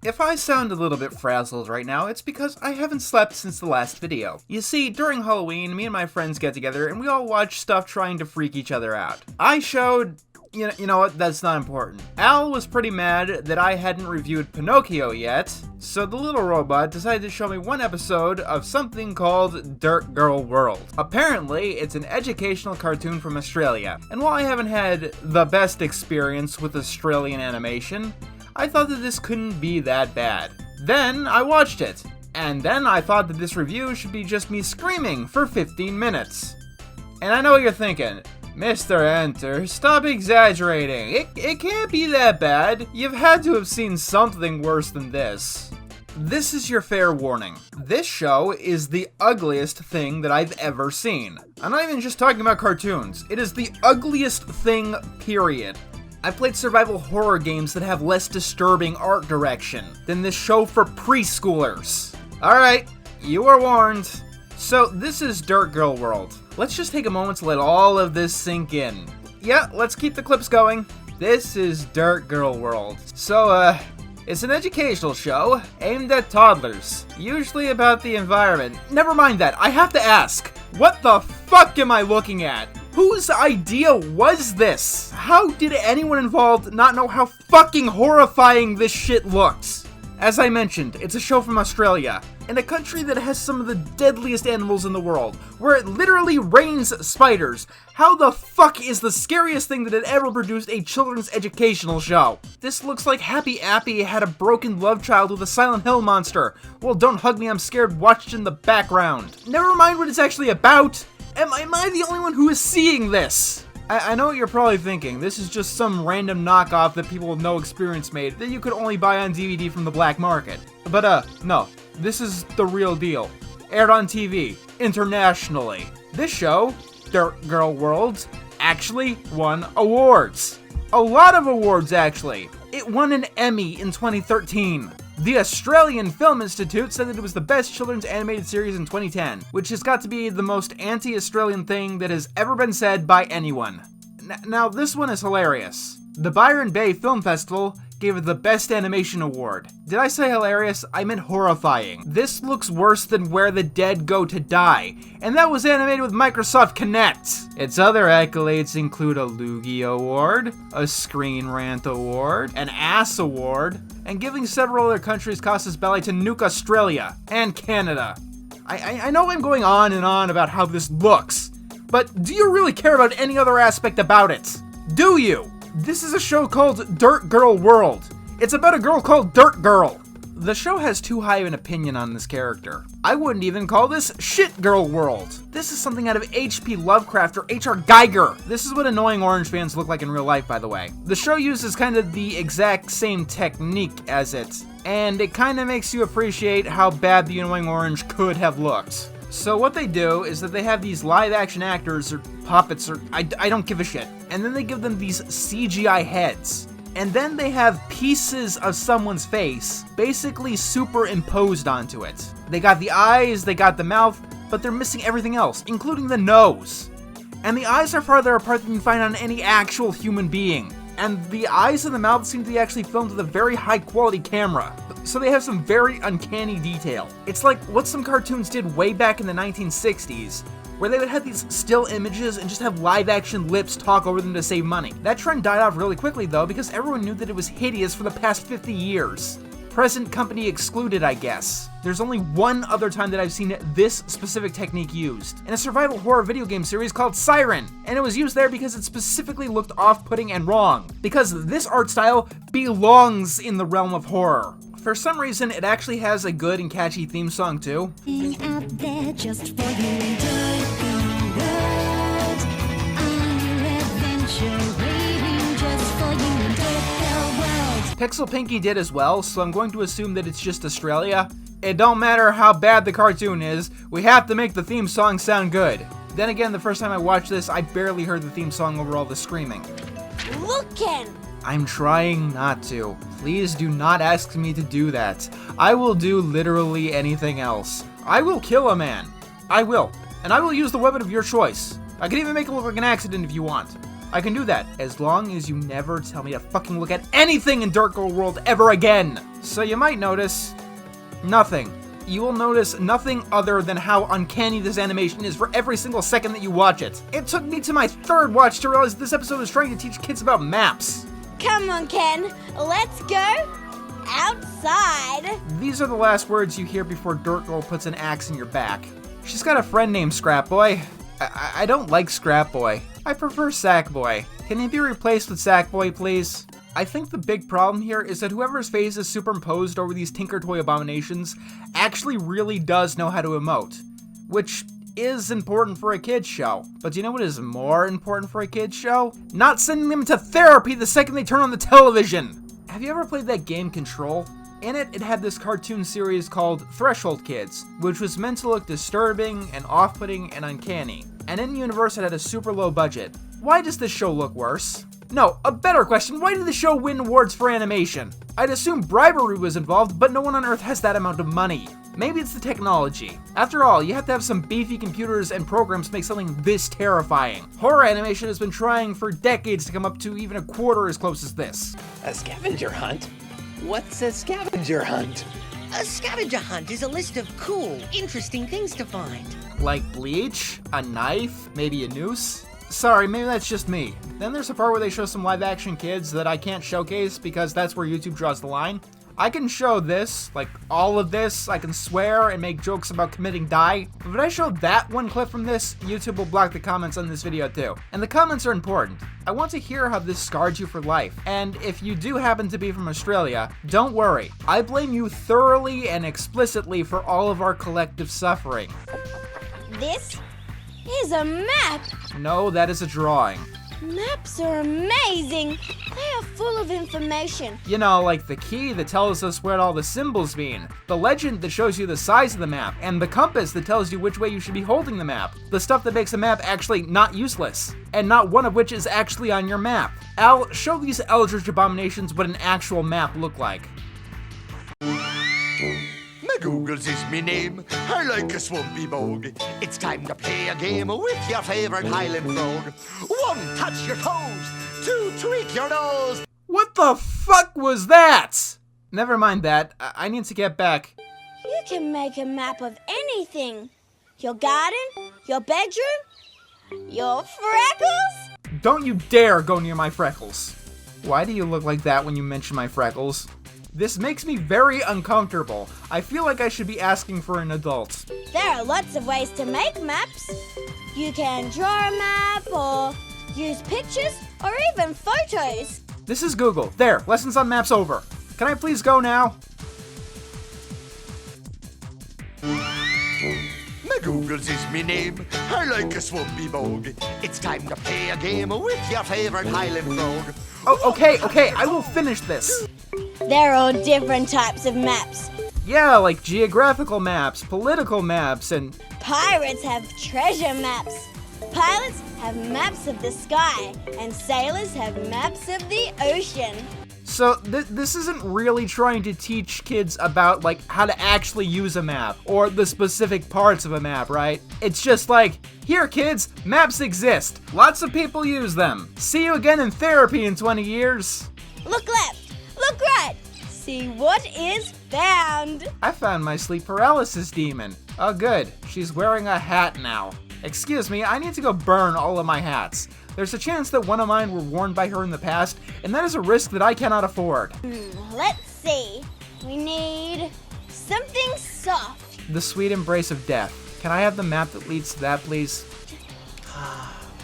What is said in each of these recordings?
If I sound a little bit frazzled right now, it's because I haven't slept since the last video. You see, during Halloween, me and my friends get together and we all watch stuff trying to freak each other out. I showed... You know what, that's not important. Al was pretty mad that I hadn't reviewed Pinocchio yet, so the little robot decided to show me one episode of something called Dirtgirlworld. Apparently, it's an educational cartoon from Australia, and while I haven't had the best experience with Australian animation, I thought that this couldn't be that bad. Then I watched it, and then I thought that this review should be just me screaming for 15 minutes. And I know what you're thinking. Mr. Enter, stop exaggerating. It can't be that bad. You've had to have seen something worse than this. This is your fair warning. This show is the ugliest thing that I've ever seen. I'm not even just talking about cartoons. It is the ugliest thing, period. I've played survival horror games that have less disturbing art direction than this show for preschoolers. Alright, you are warned. So this is Dirtgirlworld. Let's just take a moment to let all of this sink in. Yeah, let's keep the clips going. This is Dirtgirlworld. So, it's an educational show aimed at toddlers, usually about the environment. Never mind that, I have to ask, what the fuck am I looking at? Whose idea was this? How did anyone involved not know how fucking horrifying this shit looks? As I mentioned, it's a show from Australia, in a country that has some of the deadliest animals in the world, where it literally rains spiders. How the fuck is the scariest thing that had ever produced a children's educational show? This looks like Happy Appy had a broken love child with a Silent Hill monster. Well, don't hug me, I'm scared, watched in the background. Never mind what it's actually about. Am I the only one who is seeing this? I know what you're probably thinking. This is just some random knockoff that people with no experience made that you could only buy on DVD from the black market. But no. This is the real deal. Aired on TV, internationally. This show, Dirtgirlworld, actually won awards. A lot of awards, actually. It won an Emmy in 2013. The Australian Film Institute said that it was the best children's animated series in 2010, which has got to be the most anti-Australian thing that has ever been said by anyone. Now, this one is hilarious. The Byron Bay Film Festival gave it the Best Animation Award. Did I say hilarious? I meant horrifying. This looks worse than Where the Dead Go to Die, and that was animated with Microsoft Kinect. Its other accolades include a Loogie Award, a Screen Rant Award, an Ass Award, and giving several other countries casus belli to nuke Australia and Canada. I know I'm going on and on about how this looks, but do you really care about any other aspect about it? Do you? This is a show called Dirtgirlworld. It's about a girl called Dirt Girl. The show has too high of an opinion on this character. I wouldn't even call this Shit Girl World. This is something out of H.P. Lovecraft or H.R. Geiger. This is what annoying orange fans look like in real life, by the way. The show uses kind of the exact same technique as it, and it kind of makes you appreciate how bad the annoying orange could have looked. So what they do is that they have these live action actors or puppets or I don't give a shit. And then they give them these CGI heads. And then they have pieces of someone's face basically superimposed onto it. They got the eyes, they got the mouth, but they're missing everything else, including the nose. And the eyes are farther apart than you find on any actual human being. And the eyes and the mouth seem to be actually filmed with a very high quality camera. So they have some very uncanny detail. It's like what some cartoons did way back in the 1960s, where they would have these still images and just have live action lips talk over them to save money. That trend died off really quickly though, because everyone knew that it was hideous for the past 50 years. Present company excluded, I guess. There's only one other time that I've seen this specific technique used, in a survival horror video game series called Siren, and it was used there because it specifically looked off-putting and wrong, because this art style belongs in the realm of horror. For some reason, it actually has a good and catchy theme song too. Out there just for you and Dirtgirlworld, on your adventure, waiting just for you and Dirtgirlworld. Pixel Pinky did as well, so I'm going to assume that it's just Australia. It don't matter how bad the cartoon is, we have to make the theme song sound good. Then again, the first time I watched this, I barely heard the theme song over all the screaming. Lookin'! I'm trying not to. Please do not ask me to do that. I will do literally anything else. I will kill a man. I will. And I will use the weapon of your choice. I can even make it look like an accident if you want. I can do that as long as you never tell me to fucking look at anything in Dirtgirlworld ever again. So you might notice nothing. You will notice nothing other than how uncanny this animation is for every single second that you watch it. It took me to my third watch to realize this episode is trying to teach kids about maps. Come on, Ken. Let's go outside. These are the last words you hear before Dirt Girl puts an axe in your back. She's got a friend named Scrap Boy. I don't like Scrap Boy. I prefer Sack Boy. Can he be replaced with Sack Boy, please? I think the big problem here is that whoever's face is superimposed over these Tinker Toy abominations actually really does know how to emote, which is important for a kid's show. But do you know what is more important for a kid's show? Not sending them to therapy the second they turn on the television! Have you ever played that game Control? In it, it had this cartoon series called Threshold Kids, which was meant to look disturbing and off-putting and uncanny. And in universe, it had a super low budget. Why does this show look worse? No, a better question, why did the show win awards for animation? I'd assume bribery was involved, but no one on Earth has that amount of money. Maybe it's the technology. After all, you have to have some beefy computers and programs to make something this terrifying. Horror animation has been trying for decades to come up to even a quarter as close as this. A scavenger hunt? What's a scavenger hunt? A scavenger hunt is a list of cool, interesting things to find. Like bleach, a knife, maybe a noose? Sorry, maybe that's just me. Then there's a part where they show some live action kids that I can't showcase because that's where YouTube draws the line. I can show this, like all of this, I can swear and make jokes about committing die, but if I show that one clip from this, YouTube will block the comments on this video too. And the comments are important. I want to hear how this scarred you for life. And if you do happen to be from Australia, don't worry. I blame you thoroughly and explicitly for all of our collective suffering. This is a map. No, that is a drawing. Maps are amazing. They are full of information. You know, like the key that tells us what all the symbols mean, the legend that shows you the size of the map, and the compass that tells you which way you should be holding the map. The stuff that makes a map actually not useless, and not one of which is actually on your map. Al, show these eldritch abominations what an actual map looked like. Googles is me name, I like a swampy bog. It's time to play a game with your favourite Highland frog. 1, touch your toes. 2, tweak your nose. What the fuck was that? Never mind that, I need to get back. You can make a map of anything. Your garden, your bedroom, your freckles. Don't you dare go near my freckles. Why do you look like that when you mention my freckles? This makes me very uncomfortable. I feel like I should be asking for an adult. There are lots of ways to make maps. You can draw a map, or use pictures, or even photos. This is Google. There, lessons on maps over. Can I please go now? Googles is me name, I like a swampy bog. It's time to play a game with your favourite Highland frog. Oh, okay, I will finish this. There are different types of maps. Yeah, like geographical maps, political maps, and... Pirates have treasure maps. Pilots have maps of the sky, and sailors have maps of the ocean. So this isn't really trying to teach kids about like how to actually use a map or the specific parts of a map, right? It's just like, here kids, maps exist. Lots of people use them. See you again in therapy in 20 years. Look left, look right. See what is found. I found my sleep paralysis demon. Oh good, she's wearing a hat now. Excuse me, I need to go burn all of my hats. There's a chance that one of mine were worn by her in the past, and that is a risk that I cannot afford. Let's see. We need something soft. The sweet embrace of death. Can I have the map that leads to that, please?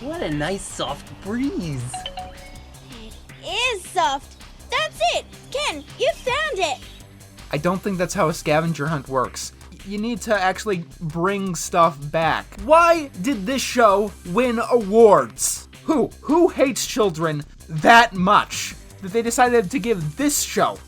What a nice soft breeze. It is soft. That's it. Ken, you found it. I don't think that's how a scavenger hunt works. You need to actually bring stuff back. Why did this show win awards? Who hates children that much that they decided to give this show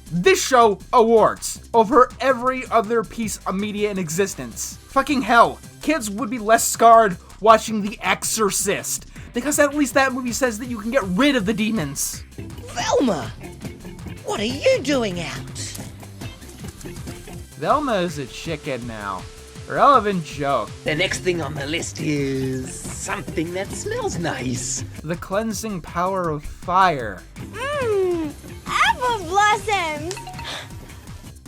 awards over every other piece of media in existence? Fucking hell, kids would be less scarred watching The Exorcist, because at least that movie says that you can get rid of the demons. Velma! What are you doing out? Velma is a chicken now. Relevant joke. The next thing on the list is something that smells nice. The cleansing power of fire. Apple blossoms!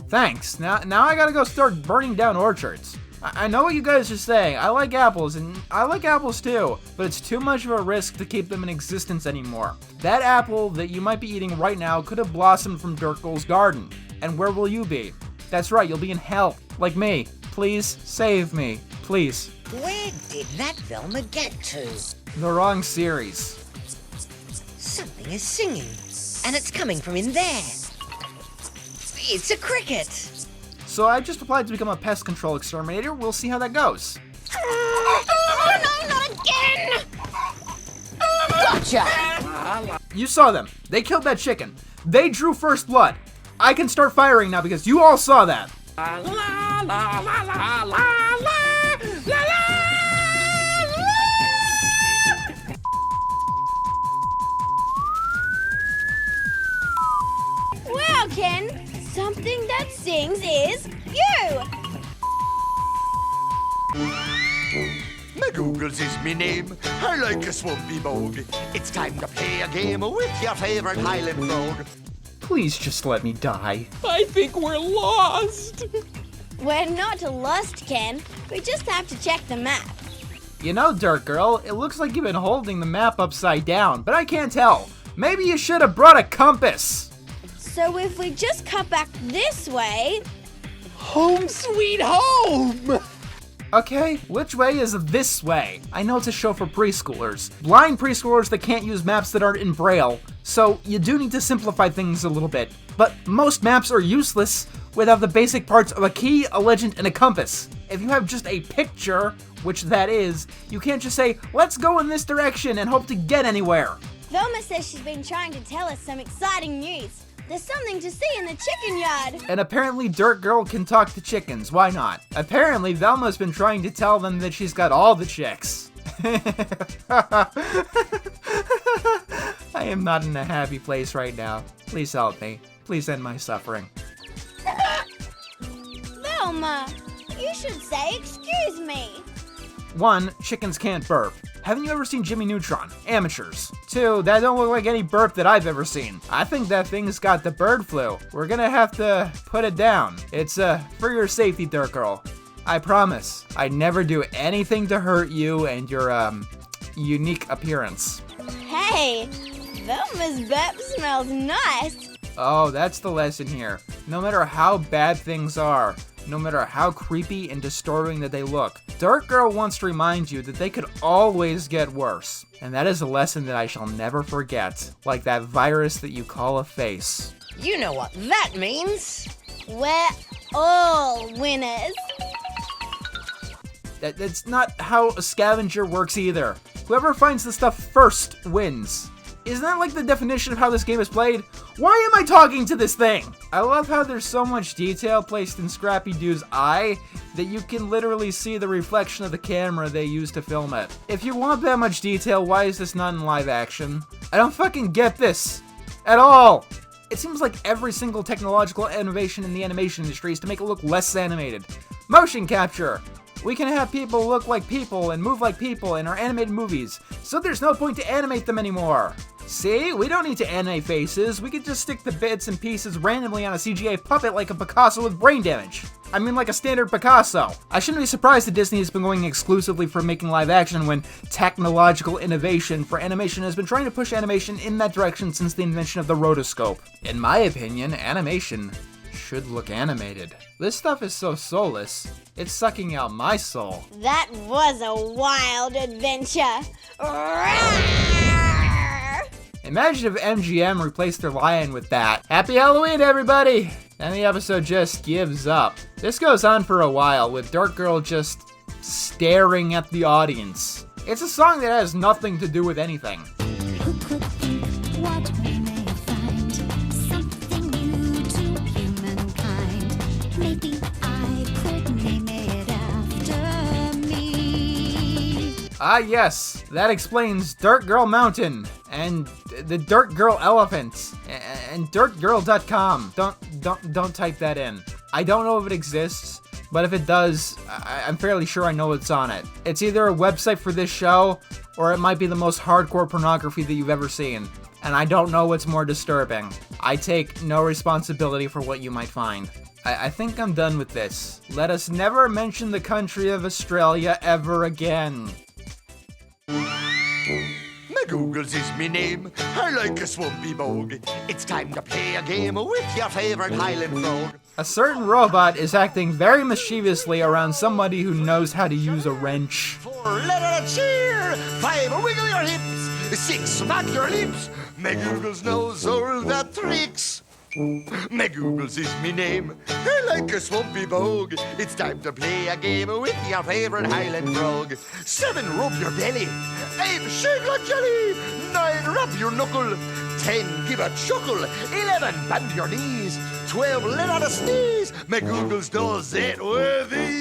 Thanks. Now I gotta go start burning down orchards. I know what you guys are saying. I like apples, and I like apples too, but it's too much of a risk to keep them in existence anymore. That apple that you might be eating right now could have blossomed from Dirtgirl's garden. And where will you be? That's right, you'll be in hell, like me. Please save me, please. Where did that Velma get to? The wrong series. Something is singing, and it's coming from in there. It's a cricket. So I just applied to become a pest control exterminator. We'll see how that goes. No, not again! Gotcha! You saw them. They killed that chicken. They drew first blood. I can start firing now because you all saw that. Wow, Ken! Something that sings is you! McGoogles is me name. I like a swampy bog. It's time to play a game with your favorite Highland frog. Please just let me die. I think we're lost. We're not lost, Ken. We just have to check the map. You know, Dirt Girl, it looks like you've been holding the map upside down, but I can't tell. Maybe you should have brought a compass. So if we just cut back this way... Home sweet home. Okay, which way is this way? I know it's a show for preschoolers. Blind preschoolers that can't use maps that aren't in Braille. So you do need to simplify things a little bit. But most maps are useless without the basic parts of a key, a legend, and a compass. If you have just a picture, which that is, you can't just say, let's go in this direction and hope to get anywhere. Velma says she's been trying to tell us some exciting news. There's something to see in the chicken yard. And apparently Dirt Girl can talk to chickens, why not? Apparently Velma's been trying to tell them that she's got all the chicks. I am not in a happy place right now. Please help me. Please end my suffering. Velma, you should say excuse me. 1, chickens can't burp. Haven't you ever seen Jimmy Neutron? Amateurs. 2, that don't look like any burp that I've ever seen. I think that thing's got the bird flu. We're gonna have to put it down. It's for your safety, Dirt Girl. I promise. I'd never do anything to hurt you and your unique appearance. Hey, Velma's burp smells nice. Oh, that's the lesson here. No matter how bad things are, no matter how creepy and disturbing that they look, Dirt Girl wants to remind you that they could always get worse. And that is a lesson that I shall never forget, like that virus that you call a face. You know what that means. We're all winners. That's not how a scavenger works either. Whoever finds the stuff first wins. Isn't that like the definition of how this game is played? Why am I talking to this thing? I love how there's so much detail placed in Scrappy Doo's eye that you can literally see the reflection of the camera they used to film it. If you want that much detail, why is this not in live action? I don't fucking get this at all. It seems like every single technological innovation in the animation industry is to make it look less animated. Motion capture. We can have people look like people and move like people in our animated movies, so there's no point to animate them anymore. See, we don't need to animate faces, we could just stick the bits and pieces randomly on a CGI puppet like a Picasso with brain damage. I mean like a standard Picasso. I shouldn't be surprised that Disney has been going exclusively for making live action when technological innovation for animation has been trying to push animation in that direction since the invention of the rotoscope. In my opinion, animation should look animated. This stuff is so soulless, it's sucking out my soul. That was a wild adventure. Roar! Imagine if MGM replaced their lion with that. Happy Halloween, everybody! And the episode just gives up. This goes on for a while, with Dirt Girl just staring at the audience. It's a song that has nothing to do with anything. Who could think what we may find? Something new to humankind. Maybe I could name it after me. Ah yes, that explains Dirt Girl Mountain, and the Dirt Girl Elephant, and dirtgirl.com. Don't type that in. I don't know if it exists, but if it does, I'm fairly sure I know what's on it. It's either a website for this show, or it might be the most hardcore pornography that you've ever seen. And I don't know what's more disturbing. I take no responsibility for what you might find. I think I'm done with this. Let us never mention the country of Australia ever again. McGoogles is me name. I like a swampy bog. It's time to play a game with your favorite Highland frog. A certain robot is acting very mischievously around somebody who knows how to use a wrench. 4, let it cheer. 5, wiggle your hips. 6, smack your lips. McGoogles knows all the tricks. McGoogles is me name. I like a swampy bog. It's time to play a game with your favorite Highland frog. 7, rub your belly. 8, shake like jelly. 9, rub your knuckle. 10, give a chuckle. 11, bend your knees. 12, let out a sneeze. McGoogles does it with ease.